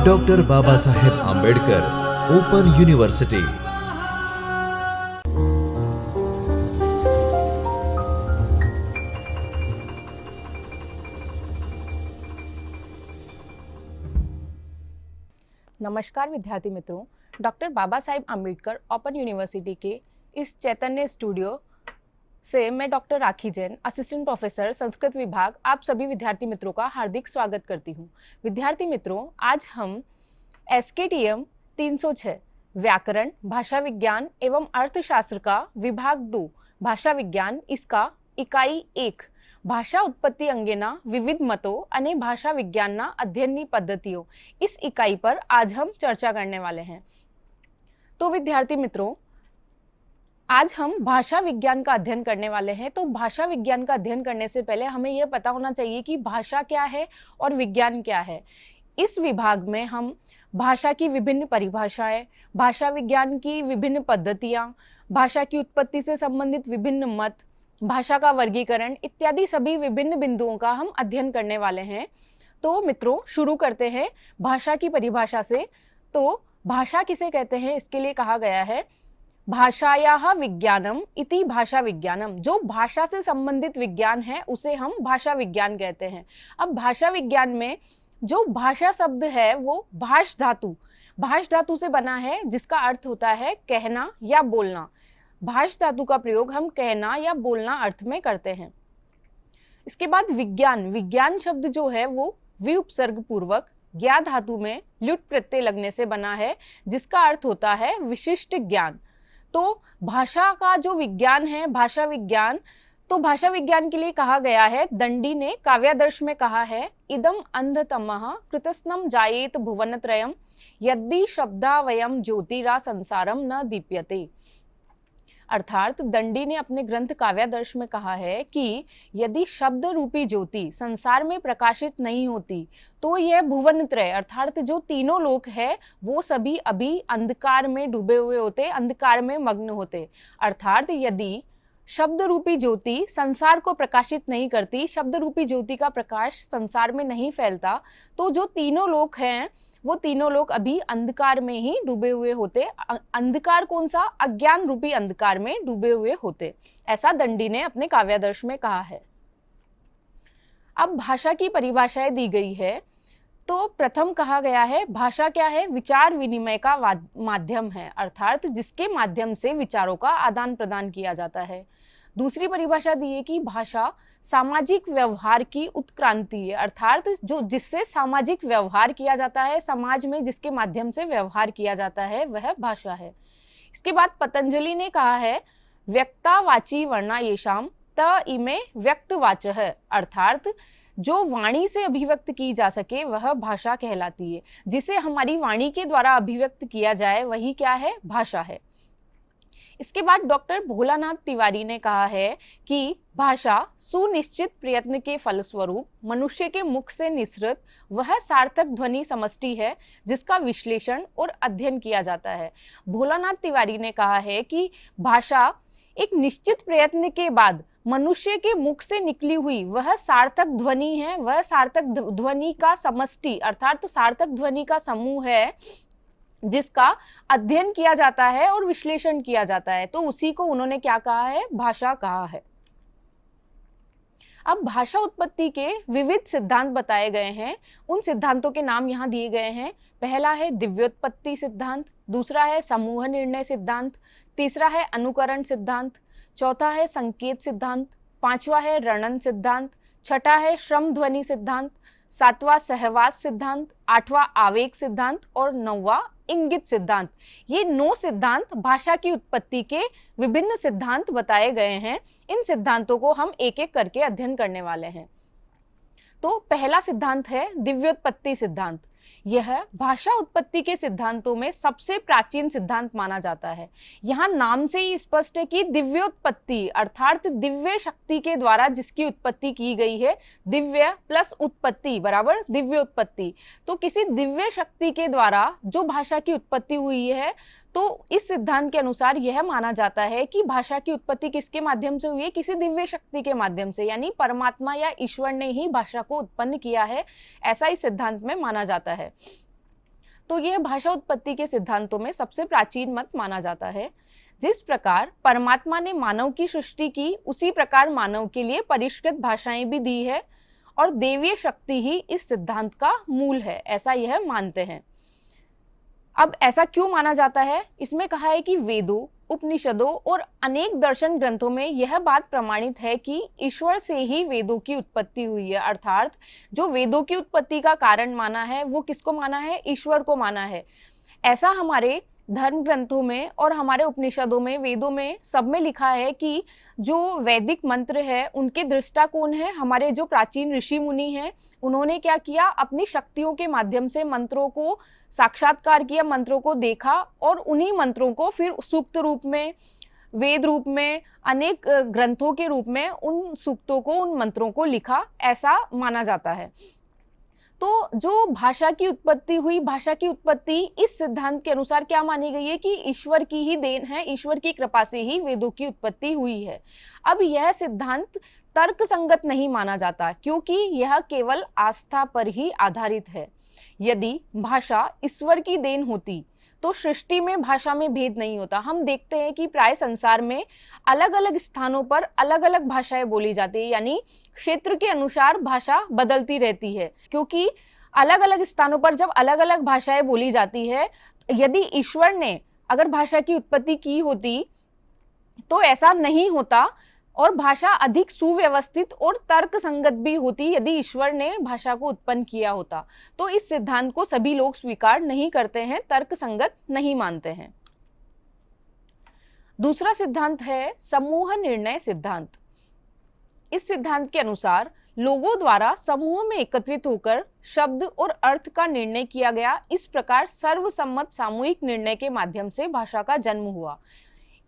Doctor Baba Saheb Ambedkar open university. नमस्कार विद्यार्थी मित्रों, doctor Baba Saheb Ambedkar open university के इस चैतन्य स्टूडियो से मैं डॉक्टर राखी जैन, असिस्टेंट प्रोफेसर संस्कृत विभाग, आप सभी विद्यार्थी मित्रों का हार्दिक स्वागत करती हूँ। विद्यार्थी मित्रों, आज हम SKTM 306 व्याकरण, भाषा विज्ञान एवं अर्थशास्त्र का विभाग 2 भाषा विज्ञान, इसका इकाई 1 ભાષા ઉત્પત્તિ અંગેના વિવિધ મતો અને ભાષા વિજ્ઞાનના અધ્યયનની પદ્ધતિઓ, इस इकाई पर आज हम चर्चा करने वाले हैं। तो विद्यार्थी मित्रों, आज हम भाषा विज्ञान का अध्ययन करने वाले हैं। तो भाषा विज्ञान का अध्ययन करने से पहले हमें यह पता होना चाहिए कि भाषा क्या है और विज्ञान क्या है। इस विभाग में हम भाषा की विभिन्न परिभाषाएं, भाषा विज्ञान की विभिन्न पद्धतियां, भाषा की उत्पत्ति से संबंधित विभिन्न मत, भाषा का वर्गीकरण इत्यादि सभी विभिन्न बिंदुओं का हम अध्ययन करने वाले हैं। तो मित्रों, शुरू करते हैं भाषा की परिभाषा से। तो भाषा किसे कहते हैं, इसके लिए कहा गया है भाषायाः विज्ञानम इति भाषा विज्ञानम। जो भाषा से संबंधित विज्ञान है उसे हम भाषा विज्ञान कहते हैं। अब भाषा विज्ञान में जो भाषा शब्द है वो भाष धातु से बना है, जिसका अर्थ होता है कहना या बोलना। भाष धातु का प्रयोग हम कहना या बोलना अर्थ में करते हैं। इसके बाद विज्ञान शब्द जो है वो विउपसर्ग पूर्वक ज्ञा धातु में ल्युट प्रत्यय लगने से बना है, जिसका अर्थ होता है विशिष्ट ज्ञान। तो भाषा का जो विज्ञान है, भाषा विज्ञान, तो भाषा विज्ञान के लिए कहा गया है, दंडी ने काव्यादर्श में कहा है, इदम अंधतमः कृतस्नम जायेत भुवनत्रयम् यदि शब्दावयम ज्योतिरा संसारम न दीप्यते। अर्थात दंडी ने अपने ग्रंथ काव्यादर्श में कहा है कि यदि शब्द रूपी ज्योति संसार में प्रकाशित नहीं होती तो यह भुवनत्रय अर्थात जो तीनों लोक है वो सभी अभी अंधकार में डूबे हुए होते, अंधकार में मग्न होते। अर्थात यदि शब्द रूपी ज्योति संसार को प्रकाशित नहीं करती, शब्द रूपी ज्योति का प्रकाश संसार में नहीं फैलता, तो जो तीनों लोक हैं वो तीनों लोग अभी अंधकार में ही डूबे हुए होते। अंधकार कौन सा? अज्ञान रूपी अंधकार में डूबे हुए होते। ऐसा दंडी ने अपने काव्यादर्श में कहा है। अब भाषा की परिभाषाएं दी गई है। तो प्रथम कहा गया है, भाषा क्या है? विचार विनिमय का माध्यम है, अर्थात जिसके माध्यम से विचारों का आदान प्रदान किया जाता है। दूसरी परिभाषा दी है कि भाषा सामाजिक व्यवहार की उत्क्रांति है, अर्थात जो जिससे सामाजिक व्यवहार किया जाता है, समाज में जिसके माध्यम से व्यवहार किया जाता है वह भाषा है। इसके बाद पतंजलि ने कहा है, व्यक्तावाची वर्णा येषाम त इमे व्यक्तवाचः, अर्थात जो वाणी से अभिव्यक्त की जा सके वह भाषा कहलाती है। जिसे हमारी वाणी के द्वारा अभिव्यक्त किया जाए वही क्या है? भाषा है। इसके बाद डॉक्टर भोलानाथ तिवारी ने कहा है कि भाषा सुनिश्चित प्रयत्न के फलस्वरूप मनुष्य के मुख से निसृत वह सार्थक ध्वनि समष्टि है जिसका विश्लेषण और अध्ययन किया जाता है। भोलानाथ तिवारी ने कहा है कि भाषा एक निश्चित प्रयत्न के बाद मनुष्य के मुख से निकली हुई वह सार्थक ध्वनि है, वह सार्थक ध्वनि का समष्टि अर्थात सार्थक ध्वनि का समूह है जिसका अध्ययन किया जाता है और विश्लेषण किया जाता है। तो उसी को उन्होंने क्या कहा है? भाषा कहा है। अब भाषा उत्पत्ति के विविध सिद्धांत बताए गए हैं। उन सिद्धांतों के नाम यहाँ दिए गए हैं। पहला है दिव्योत्पत्ति सिद्धांत, दूसरा है समूह निर्णय सिद्धांत, तीसरा है अनुकरण सिद्धांत, चौथा है संकेत सिद्धांत, पांचवा है रणन सिद्धांत, छठा है श्रम ध्वनि सिद्धांत, सातवां सहवास सिद्धांत, आठवां आवेग सिद्धांत और नौवां इंगित सिद्धांत। ये 9 सिद्धांत भाषा की उत्पत्ति के विभिन्न सिद्धांत बताए गए हैं। इन सिद्धांतों को हम एक एक करके अध्ययन करने वाले हैं। तो पहला सिद्धांत है दिव्योत्पत्ति सिद्धांत। यह भाषा उत्पत्ति के सिद्धांतों में सबसे प्राचीन सिद्धांत माना जाता है। यहाँ नाम से ही स्पष्ट है कि दिव्योत्पत्ति अर्थात दिव्य शक्ति के द्वारा जिसकी उत्पत्ति की गई है, दिव्य प्लस उत्पत्ति बराबर दिव्योत्पत्ति। तो किसी दिव्य शक्ति के द्वारा जो भाषा की उत्पत्ति हुई है, तो इस सिद्धांत के अनुसार यह माना जाता है कि भाषा की उत्पत्ति किसके माध्यम से हुई है, किसी दिव्य शक्ति के माध्यम से, यानी परमात्मा या ईश्वर ने ही भाषा को उत्पन्न किया है, ऐसा इस सिद्धांत में माना जाता है। तो यह भाषा उत्पत्ति के सिद्धांतों में सबसे प्राचीन मत माना जाता है। जिस प्रकार परमात्मा ने मानव की सृष्टि की, उसी प्रकार मानव के लिए परिष्कृत भाषाएं भी दी है और देवीय शक्ति ही इस सिद्धांत का मूल है, ऐसा यह मानते हैं। अब ऐसा क्यों माना जाता है? इसमें कहा है कि वेदों, उपनिषदों और अनेक दर्शन ग्रंथों में यह बात प्रमाणित है कि ईश्वर से ही वेदों की उत्पत्ति हुई है, अर्थात जो वेदों की उत्पत्ति का कारण माना है वो किसको माना है? ईश्वर को माना है। ऐसा हमारे धर्म ग्रंथों में और हमारे उपनिषदों में, वेदों में, सब में लिखा है कि जो वैदिक मंत्र है उनके दृष्टा कौन है? हमारे जो प्राचीन ऋषि मुनि हैं, उन्होंने क्या किया? अपनी शक्तियों के माध्यम से मंत्रों को साक्षात्कार किया, मंत्रों को देखा और उन्हीं मंत्रों को फिर सूक्त रूप में, वेद रूप में, अनेक ग्रंथों के रूप में उन सूक्तों को, उन मंत्रों को लिखा, ऐसा माना जाता है। तो जो भाषा की उत्पत्ति हुई, भाषा की उत्पत्ति इस सिद्धांत के अनुसार क्या मानी गई है कि ईश्वर की ही देन है, ईश्वर की कृपा से ही वेदों की उत्पत्ति हुई है। अब यह सिद्धांत तर्क संगत नहीं माना जाता क्योंकि यह केवल आस्था पर ही आधारित है। यदि भाषा ईश्वर की देन होती तो सृष्टि में भाषा में भेद नहीं होता। हम देखते हैं कि प्राय संसार में अलग अलग स्थानों पर अलग अलग भाषाएं बोली जाती है, यानी क्षेत्र के अनुसार भाषा बदलती रहती है, क्योंकि अलग अलग स्थानों पर जब अलग अलग भाषाएं बोली जाती है, यदि ईश्वर ने अगर भाषा की उत्पत्ति की होती तो ऐसा नहीं होता और भाषा अधिक सुव्यवस्थित और तर्क संगत भी होती यदि ईश्वर ने भाषा को उत्पन्न किया होता। तो इस सिद्धांत को सभी लोग स्वीकार नहीं करते हैं, तर्क संगत नहीं मानते हैं। दूसरा सिद्धांत है समूह निर्णय सिद्धांत। इस सिद्धांत के अनुसार लोगों द्वारा समूह में एकत्रित होकर शब्द और अर्थ का निर्णय किया गया। इस प्रकार सर्वसम्मत सामूहिक निर्णय के माध्यम से भाषा का जन्म हुआ।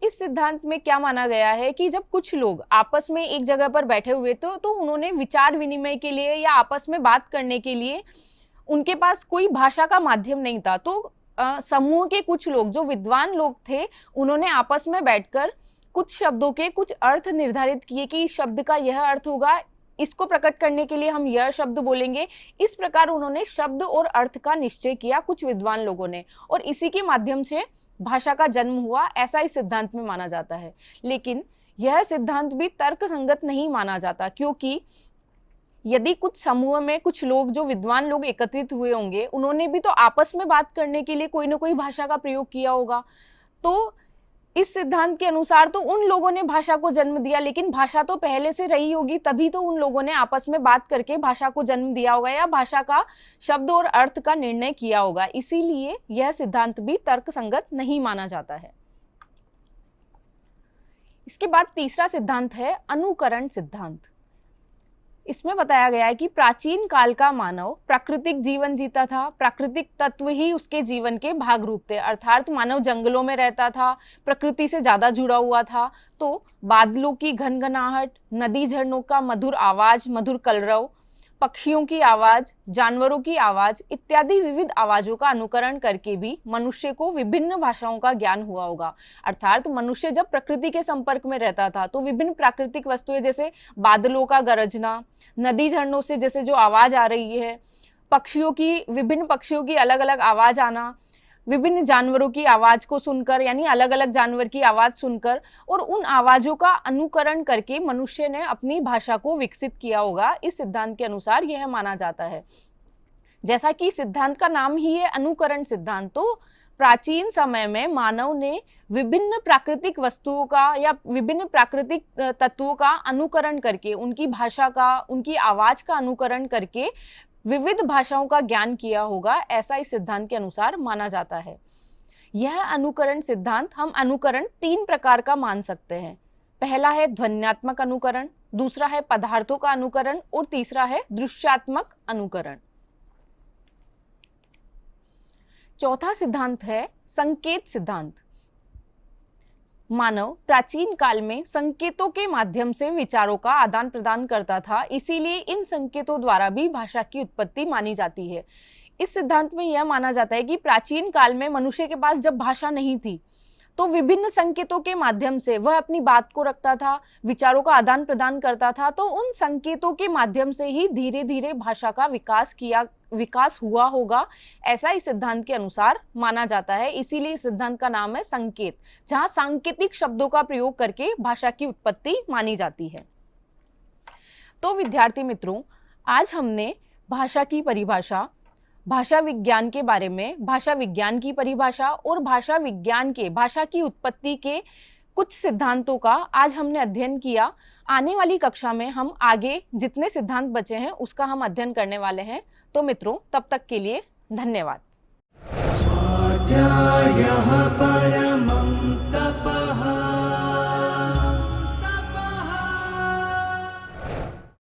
इस सिद्धांत में क्या माना गया है कि जब कुछ लोग आपस में एक जगह पर बैठे हुए तो उन्होंने विचार विनिमय के लिए या आपस में बात करने के लिए उनके पास कोई भाषा का माध्यम नहीं था। तो समूह के कुछ लोग, जो विद्वान लोग थे, उन्होंने आपस में बैठकर कुछ शब्दों के कुछ अर्थ निर्धारित किए कि इस शब्द का यह अर्थ होगा, इसको प्रकट करने के लिए हम यह शब्द बोलेंगे। इस प्रकार उन्होंने शब्द और अर्थ का निश्चय किया कुछ विद्वान लोगों ने, और इसी के माध्यम से भाषा का जन्म हुआ, ऐसा इस सिद्धांत में माना जाता है। लेकिन यह सिद्धांत भी तर्क संगत नहीं माना जाता, क्योंकि यदि कुछ समूह में कुछ लोग, जो विद्वान लोग एकत्रित हुए होंगे, उन्होंने भी तो आपस में बात करने के लिए कोई ना कोई भाषा का प्रयोग किया होगा। तो इस सिद्धांत के अनुसार तो उन लोगों ने भाषा को जन्म दिया, लेकिन भाषा तो पहले से रही होगी, तभी तो उन लोगों ने आपस में बात करके भाषा को जन्म दिया होगा या भाषा का शब्द और अर्थ का निर्णय किया होगा। इसीलिए यह सिद्धांत भी तर्क संगत नहीं माना जाता है। इसके बाद तीसरा सिद्धांत है अनुकरण सिद्धांत। इसमें बताया गया है कि प्राचीन काल का मानव प्राकृतिक जीवन जीता था। प्राकृतिक तत्व ही उसके जीवन के भाग रूप थे, अर्थात मानव जंगलों में रहता था, प्रकृति से ज्यादा जुड़ा हुआ था। तो बादलों की घनघनाहट, नदी झरनों का मधुर आवाज, मधुर कलरव, पक्षियों की आवाज, जानवरों की आवाज इत्यादि विविध आवाजों का अनुकरण करके भी मनुष्य को विभिन्न भाषाओं का ज्ञान हुआ होगा। अर्थात मनुष्य जब प्रकृति के संपर्क में रहता था तो विभिन्न प्राकृतिक वस्तुएं, जैसे बादलों का गरजना, नदी झरनों से जैसे जो आवाज आ रही है, विभिन्न पक्षियों की अलग अलग आवाज आना, विभिन्न जानवरों की आवाज को सुनकर, यानी अलग अलग जानवर की आवाज सुनकर और उन आवाजों का अनुकरण करके मनुष्य ने अपनी भाषा को विकसित किया होगा। इस सिद्धांत के अनुसार यह माना जाता है। जैसा कि सिद्धांत का नाम ही है अनुकरण सिद्धांत, तो प्राचीन समय में मानव ने विभिन्न प्राकृतिक वस्तुओं का या विभिन्न प्राकृतिक तत्वों का अनुकरण करके, उनकी भाषा का, उनकी आवाज का अनुकरण करके विविध भाषाओं का ज्ञान किया होगा, ऐसा इस सिद्धांत के अनुसार माना जाता है। यह अनुकरण सिद्धांत हम अनुकरण 3 प्रकार का मान सकते हैं। पहला है ध्वन्यात्मक अनुकरण, दूसरा है पदार्थों का अनुकरण और तीसरा है दृश्यात्मक अनुकरण। चौथा सिद्धांत है संकेत सिद्धांत। मानव प्राचीन काल में संकेतों के माध्यम से विचारों का आदान प्रदान करता था, इसीलिए इन संकेतों द्वारा भी भाषा की उत्पत्ति मानी जाती है। इस सिद्धांत में यह माना जाता है कि प्राचीन काल में मनुष्य के पास जब भाषा नहीं थी तो विभिन्न संकेतों के माध्यम से वह अपनी बात को रखता था, विचारों का आदान प्रदान करता था। तो उन संकेतों के माध्यम से ही धीरे धीरे भाषा का विकास हुआ होगा, ऐसा इस सिद्धांत के अनुसार माना जाता है। इसीलिए इस सिद्धांत का नाम है संकेत, जहां सांकेतिक शब्दों का प्रयोग करके भाषा की उत्पत्ति मानी जाती है। तो विद्यार्थी मित्रों, आज हमने भाषा की परिभाषा, भाषा विज्ञान के बारे में, भाषा विज्ञान की परिभाषा और भाषा विज्ञान के भाषा की उत्पत्ति के कुछ सिद्धांतों का आज हमने अध्ययन किया। आने वाली कक्षा में हम आगे जितने सिद्धांत बचे हैं उसका हम अध्ययन करने वाले हैं। तो मित्रों, तब तक के लिए धन्यवाद। स्वाध्यायः परः